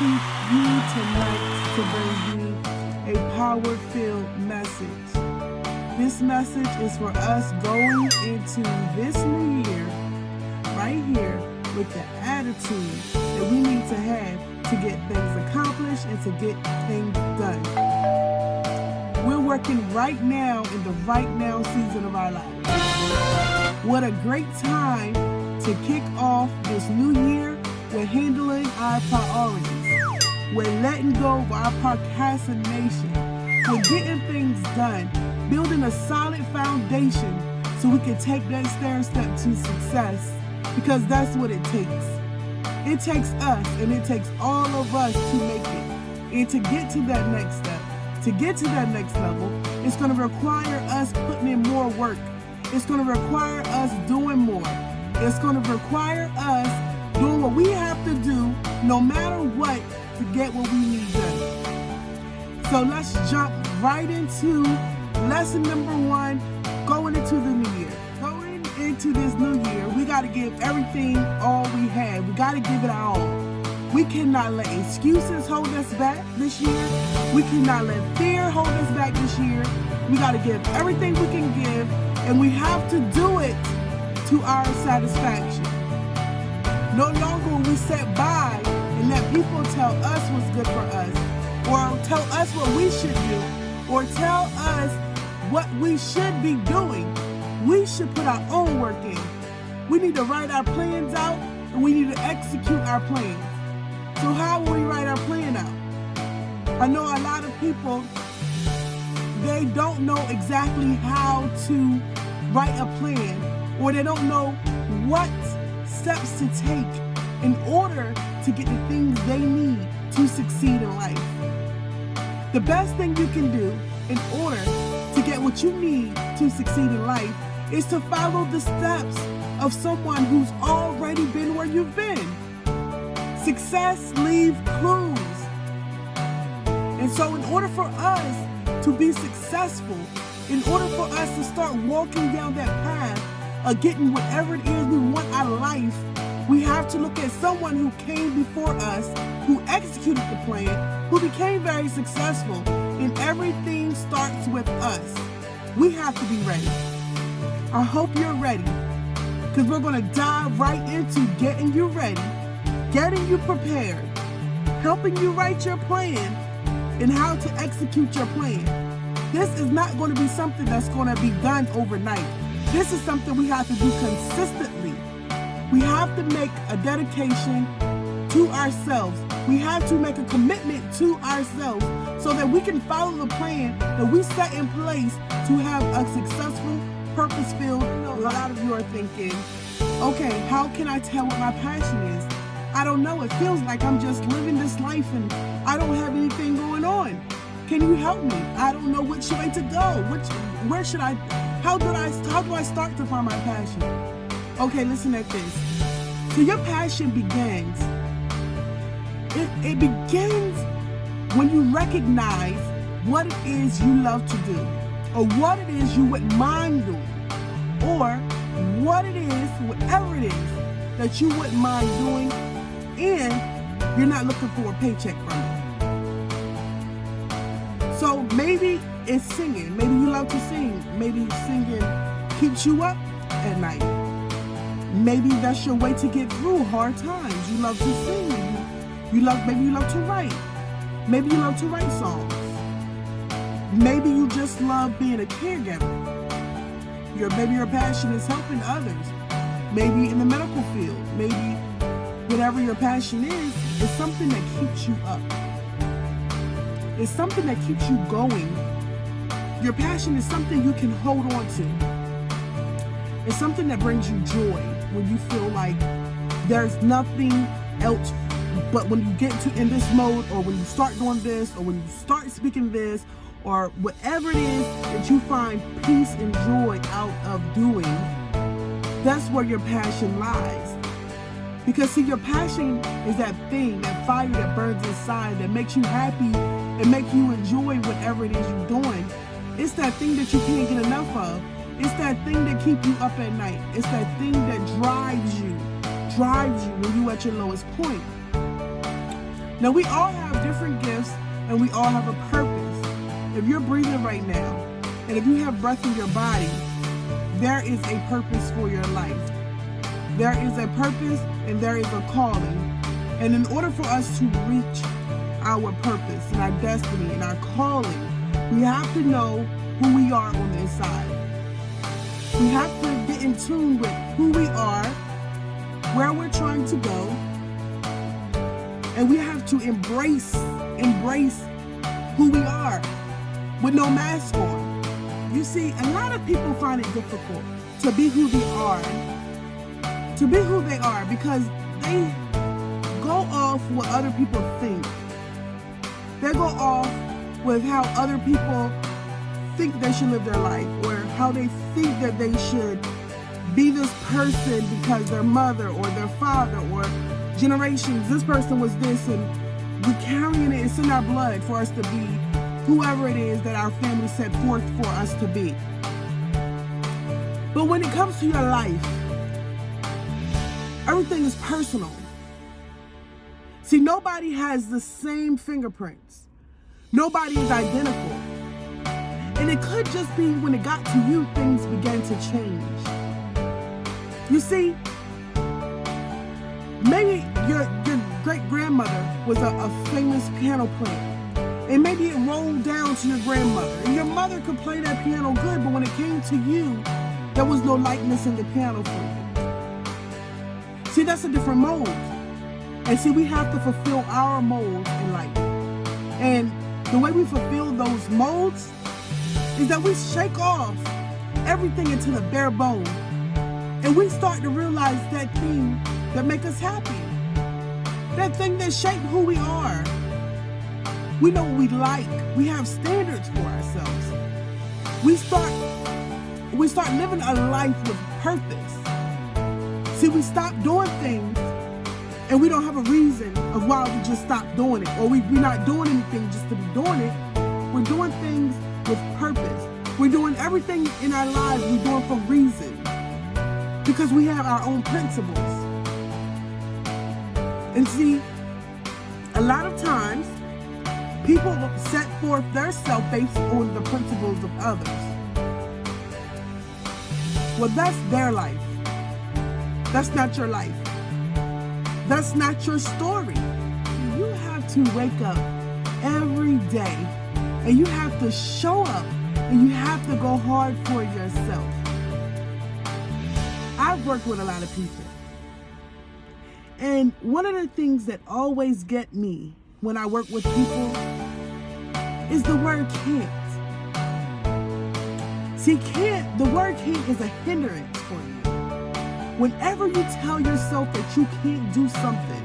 you tonight to bring you a power-filled message. This message is for us going into this new year right here with the attitude that we need to have to get things accomplished and to get things done. We're working right now in the right now season of our lives. What a great time to kick off this new year with handling our priorities. We're letting go of our procrastination. We're getting things done, building a solid foundation so we can take that step to success, because that's what it takes. It takes us, and it takes all of us to make it. And to get to that next step, to get to that next level, it's going to require us putting in more work. It's going to require us doing more. It's going to require us doing what we have to do, no matter what, to get what we need done. So let's jump right into lesson number 1, going into the new year. Going into this new year, we got to give everything all we have. We got to give it our all. We cannot let excuses hold us back this year. We cannot let fear hold us back this year. We got to give everything we can give, and we have to do it to our satisfaction. No longer will we sit by and let people tell us what's good for us, or tell us what we should do, or tell us what we should be doing. We should put our own work in. We need to write our plans out, and we need to execute our plans. So how will we write our plan out? I know a lot of people, they don't know exactly how to write a plan, or they don't know what steps to take in order to get the things they need to succeed in life. The best thing you can do in order to get what you need to succeed in life is to follow the steps of someone who's already been where you've been. Success leaves clues. And so in order for us to be successful, in order for us to start walking down that path of getting whatever it is we want out of life, we have to look at someone who came before us, who executed the plan, who became very successful, and everything starts with us. We have to be ready. I hope you're ready, because we're going to dive right into getting you ready, getting you prepared, helping you write your plan, and how to execute your plan. This is not going to be something that's going to be done overnight. This is something we have to do consistently. We have to make a dedication to ourselves. We have to make a commitment to ourselves so that we can follow the plan that we set in place to have a successful, purpose-filled. A lot of you are thinking, okay, how can I tell what my passion is? I don't know. It feels like I'm just living this life and I don't have anything going on. Can you help me? I don't know which way to go. How do I start to find my passion? Okay, listen at this. So your passion begins. It begins when you recognize what it is you love to do, or what it is you wouldn't mind doing, or what it is, whatever it is that you wouldn't mind doing, and you're not looking for a paycheck from it. So maybe it's singing. Maybe you love to sing. Maybe singing keeps you up at night. Maybe that's your way to get through hard times. You love to sing. Maybe you love to write. Maybe you love to write songs. Maybe you just love being a caregiver. Maybe your passion is helping others. Maybe in the medical field. Maybe whatever your passion is something that keeps you up. It's something that keeps you going. Your passion is something you can hold on to. It's something that brings you joy when you feel like there's nothing else. But when you get in this mode, or when you start doing this, or when you start speaking this, or whatever it is that you find peace and joy out of doing, that's where your passion lies. Because see, your passion is that thing, that fire that burns inside, that makes you happy and makes you enjoy whatever it is you're doing. It's that thing that you can't get enough of. It's that thing that keeps you up at night. It's that thing that drives you when you're at your lowest point. Now, we all have different gifts and we all have a purpose. If you're breathing right now and if you have breath in your body, there is a purpose for your life. There is a purpose and there is a calling. And in order for us to reach our purpose and our destiny and our calling, we have to know who we are on the inside. We have to get in tune with who we are, where we're trying to go, and we have to embrace who we are with no mask on. You see, a lot of people find it difficult to be who they are, because they go off what other people think. They go off with how other people think they should live their life, or how they think that they should be this person because their mother or their father or generations, this person was this, and we're carrying it, it's in our blood for us to be whoever it is that our family set forth for us to be. But when it comes to your life, everything is personal. See, nobody has the same fingerprints. Nobody is identical. And it could just be when it got to you, things began to change. You see, maybe your great-grandmother was a famous piano player. And maybe it rolled down to your grandmother. And your mother could play that piano good, but when it came to you, there was no likeness in the piano for you. See, that's a different mold. And see, we have to fulfill our molds in life. And the way we fulfill those molds is that we shake off everything into the bare bone. And we start to realize that thing that makes us happy. That thing that shapes who we are. We know what we like. We have standards for ourselves. We start living a life with purpose. See, we stop doing things and we don't have a reason of why we just stop doing it, or we're not doing anything just to be doing it. We're doing things with purpose. We're doing everything in our lives, we're doing for reason, because we have our own principles. And see, a lot of times, people set forth their self based on the principles of others. Well, that's their life. That's not your life. That's not your story. You have to wake up every day and you have to show up and you have to go hard for yourself. I've worked with a lot of people. And one of the things that always get me when I work with people is the word can't. See, the word can't is a hindrance for you. Whenever you tell yourself that you can't do something,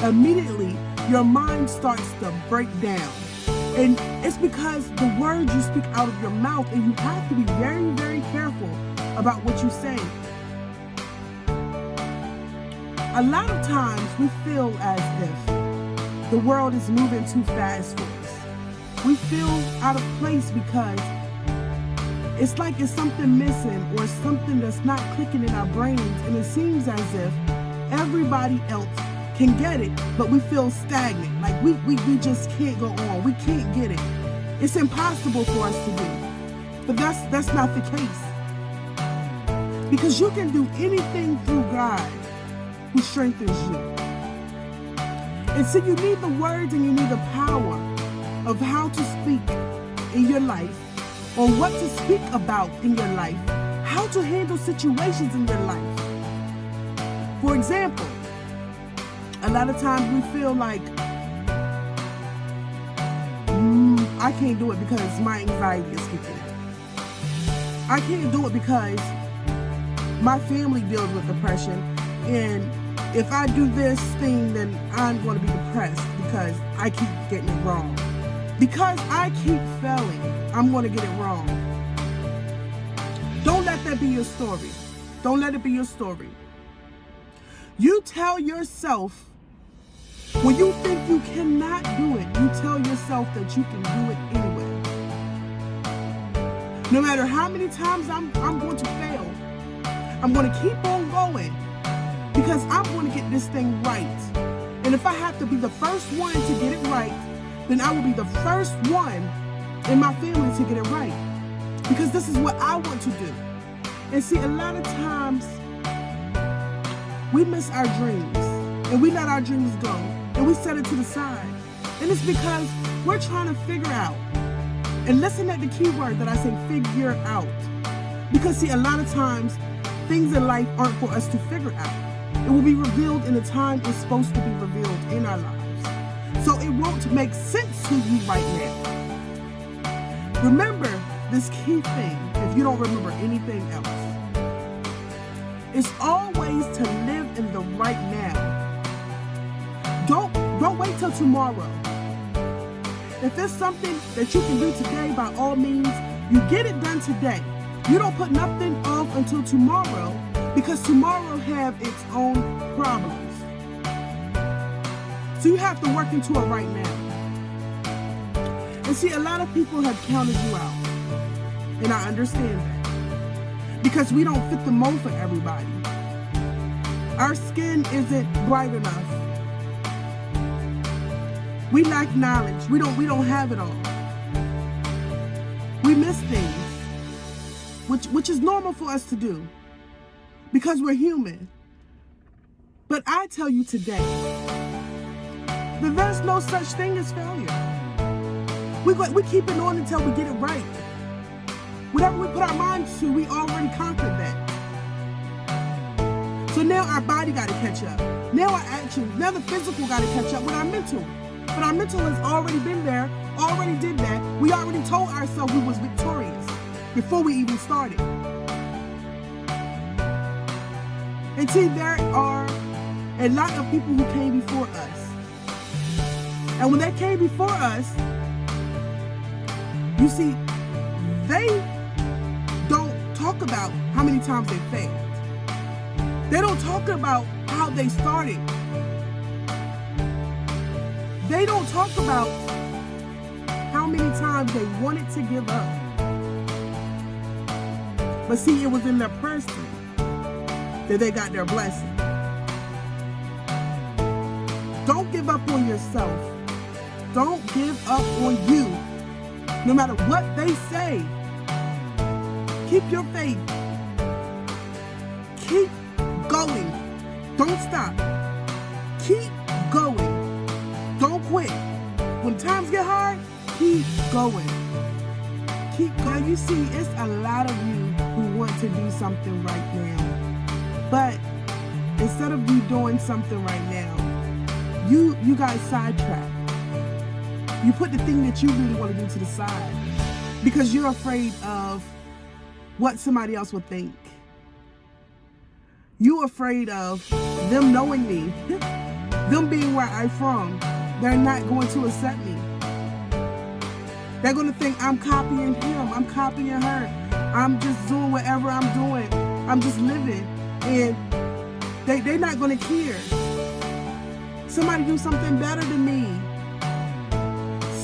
immediately your mind starts to break down. And it's because the words you speak out of your mouth, and you have to be very, very careful about what you say. A lot of times we feel as if the world is moving too fast for us. We feel out of place because it's like it's something missing or something that's not clicking in our brains, and it seems as if everybody else can get it, but we feel stagnant, like we just can't go on, we can't get it. It's impossible for us to do. But that's not the case. Because you can do anything through God who strengthens you. And so you need the words and you need the power of how to speak in your life, or what to speak about in your life, how to handle situations in your life. For example, a lot of times we feel like, I can't do it because my anxiety is kicking in. I can't do it because my family deals with depression, and if I do this thing, then I'm going to be depressed because I keep getting it wrong. Because I keep failing, I'm going to get it wrong. Don't let that be your story. Don't let it be your story. You tell yourself, when you think you cannot do it, you tell yourself that you can do it anyway. No matter how many times I'm going to fail, I'm going to keep on going because I'm going to get this thing right. And if I have to be the first one to get it right, then I will be the first one in my family to get it right. Because this is what I want to do. And see, a lot of times we miss our dreams and we let our dreams go and we set it to the side. And it's because we're trying to figure out. And listen at the key word that I say, figure out. Because see, a lot of times things in life aren't for us to figure out. It will be revealed in the time it's supposed to be revealed in our lives. So it won't make sense to you right now. Remember this key thing, if you don't remember anything else. It's always to live in the right now. Don't wait till tomorrow. If there's something that you can do today, by all means, you get it done today. You don't put nothing off until tomorrow, because tomorrow have its own problems. So you have to work into it right now. And see, a lot of people have counted you out. And I understand that. Because we don't fit the mold for everybody. Our skin isn't bright enough. We lack knowledge. We don't have it all. We miss things, which is normal for us to do, because we're human. But I tell you today that there's no such thing as failure. We keep it on until we get it right. Whatever we put our minds to, we already conquered that. So now our body got to catch up. Now our actions, now the physical got to catch up with our mental. But our mental has already been there, already did that. We already told ourselves we was victorious before we even started. And see, there are a lot of people who came before us. And when they came before us, you see, they don't talk about how many times they failed. They don't talk about how they started. They don't talk about how many times they wanted to give up. But see, it was in their person that they got their blessing. Don't give up on yourself. Don't give up on you. No matter what they say, keep your faith. Keep going. Don't stop. Keep going. Don't quit. When times get hard, keep going. Keep going. You see, it's a lot of you who want to do something right now. But instead of you doing something right now, you got sidetracked. You put the thing that you really want to do to the side because you're afraid of what somebody else will think. You're afraid of them knowing me, them being where I'm from. They're not going to accept me. They're going to think I'm copying him, I'm copying her. I'm just doing whatever I'm doing. I'm just living. And they're not going to care. Somebody do something better than me.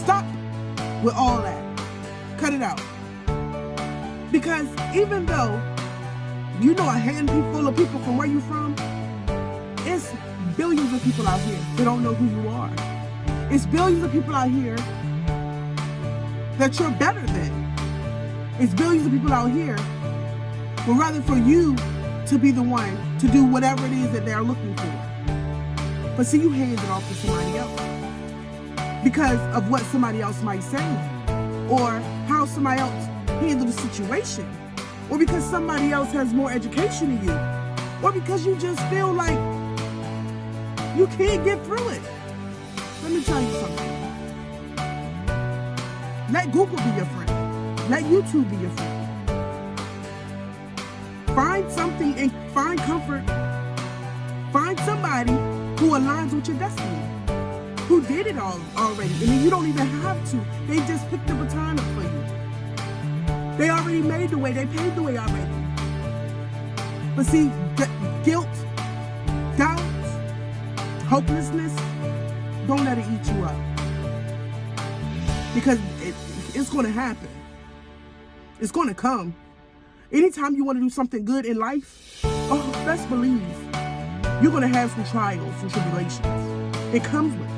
Stop with all that. Cut it out. Because even though you know a handful of people from where you're from, it's billions of people out here that don't know who you are. It's billions of people out here that you're better than. It's billions of people out here would rather for you to be the one to do whatever it is that they're looking for. But see, you hand it off to somebody else because of what somebody else might say, or how somebody else handle the situation, or because somebody else has more education than you, or because you just feel like you can't get through it. Let me tell you something. Let Google be your friend. Let YouTube be your friend. Find something and find comfort. Find somebody who aligns with your destiny, who did it all already. And then you don't even have to. They just picked the baton up for you. They already made the way. They paved the way already. But see, guilt, doubt, hopelessness, don't let it eat you up. Because it's going to happen. It's going to come. Anytime you want to do something good in life, oh, best believe You're going to have some trials and tribulations. It comes with it.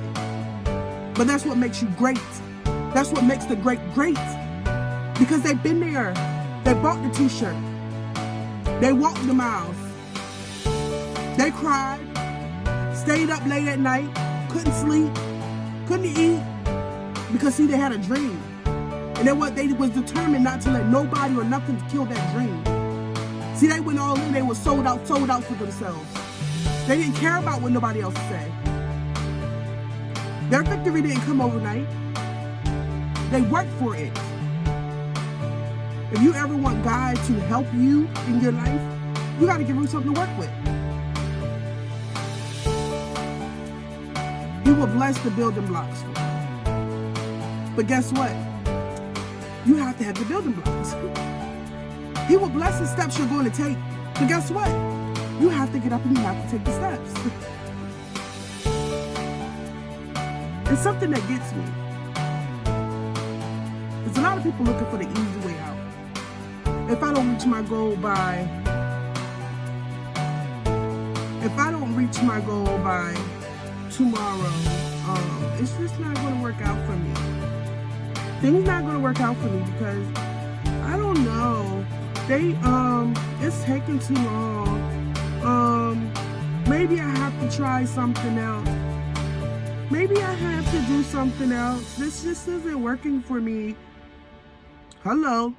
But that's what makes you great. That's what makes the great great. Because they've been there. They bought the t-shirt. They walked the miles. They cried. Stayed up late at night. Couldn't sleep. Couldn't eat. Because see, they had a dream. And they was determined not to let nobody or nothing kill that dream. See, they went all in. They were sold out for themselves. They didn't care about what nobody else said. Their victory didn't come overnight. They worked for it. If you ever want God to help you in your life, you got to give him something to work with. He will bless the building blocks for you. But guess what? You have to have the building blocks. He will bless the steps you're going to take. But guess what? You have to get up and you have to take the steps. It's something that gets me. There's a lot of people looking for the easy way out. If I don't reach my goal by tomorrow, it's just not going to work out for me. Things not going to work out for me because I don't know. It's taking too long. Maybe I have to try something else. Maybe I have to do something else. This just isn't working for me. Hello.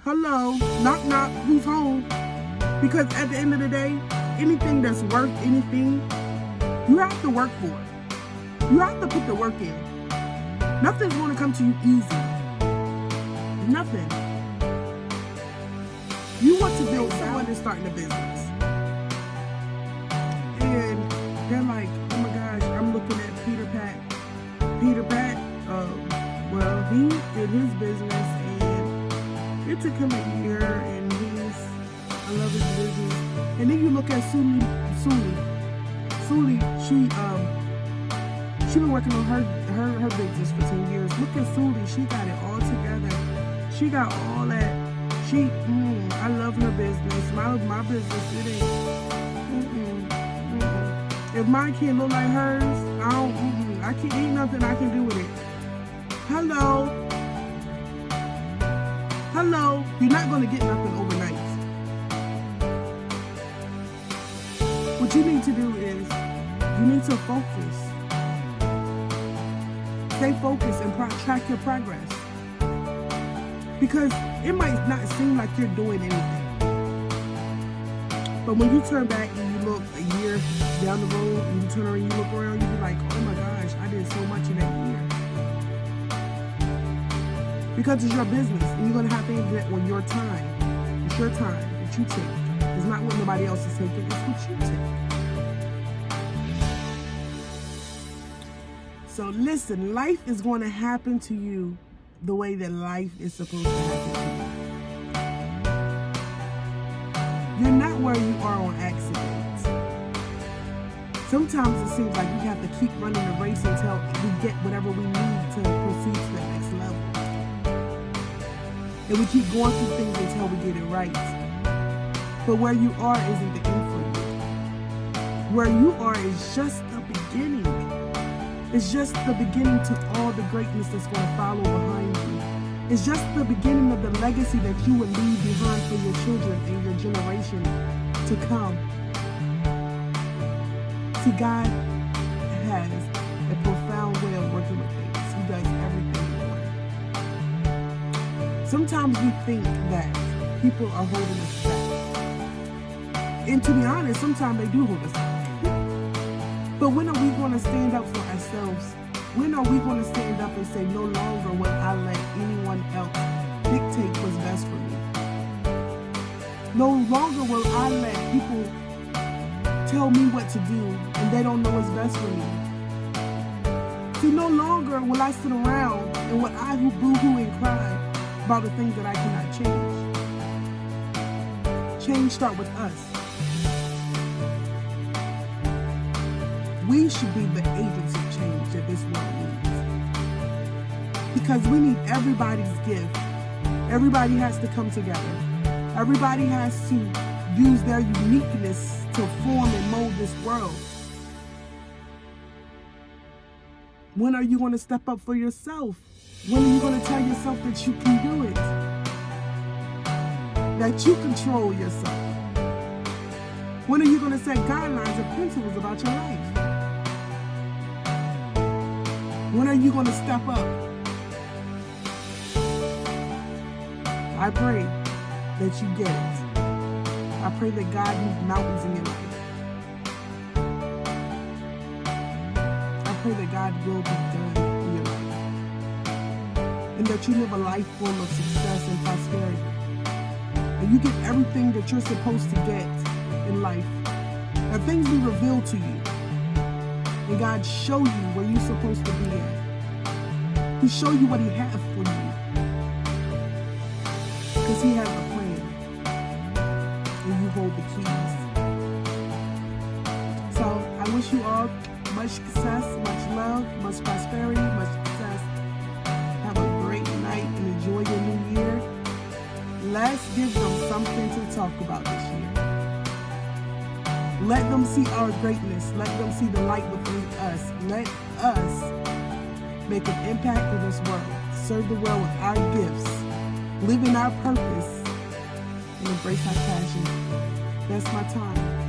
Hello. Knock, knock. Who's home? Because at the end of the day, anything that's worth anything, you have to work for it. You have to put the work in. Nothing's going to come to you easy. Nothing. You want to build someone that's starting a business. And they're like, oh my gosh, I'm looking at Peter Pat. Peter Pat, well, he did his business and it took him a year and I love his business. And then you look at Suli, she been working on her business for 10 years. Look at Suli, she got it all together. She got all that. I love her business. My business, it ain't. If my kid look like hers, I can't, ain't nothing I can do with it. Hello. You're not gonna get nothing overnight. What you need to do is, you need to focus. Stay focused and track your progress. Because it might not seem like you're doing anything. But when you turn back and you look a year down the road and you turn around and you look around, you be like, oh my gosh, I did so much in that year. Because it's your business and you're going to have to do that on your time. It's your time that you take. It's not what nobody else is taking, it's what you take. So listen, life is going to happen to you the way that life is supposed to happen to you. You're not where you are on accident. Sometimes it seems like we have to keep running the race until we get whatever we need to proceed to the next level. And we keep going through things until we get it right. But where you are isn't the end for you. Where you are is just the beginning. It's just the beginning to all the greatness that's going to follow behind you. It's just the beginning of the legacy that you will leave behind for your children and your generation to come. See, God has a profound way of working with things. He does everything in order. Sometimes we think that people are holding us back. And to be honest, sometimes they do hold us back. But when are we going to stand up for ourselves? When are we going to stand up and say, no longer will I let anyone else dictate what's best for me? No longer will I let people tell me what to do and they don't know what's best for me. See, no longer will I sit around and will I boo-hoo and cry about the things that I cannot change. Change starts with us. We should be the agents of change that this world needs. Because we need everybody's gift. Everybody has to come together. Everybody has to use their uniqueness to form and mold this world? When are you going to step up for yourself? When are you going to tell yourself that you can do it? That you control yourself? When are you going to set guidelines and principles about your life? When are you going to step up? I pray that you get it. I pray that God moves mountains in your life. I pray that God will be done in your life. And that you live a life full of success and prosperity. And you get everything that you're supposed to get in life. And things be revealed to you. And God show you where you're supposed to be at. He show you what He has for you. Because He has a plan. And you hold the keys. So I wish you all much success, much love, much prosperity, much success. Have a great night and enjoy your new year. Let's give them something to talk about this year. Let them see our greatness. Let them see the light within us. Let us make an impact in this world. Serve the world with our gifts. Live in our purpose. And embrace our passion. That's my time.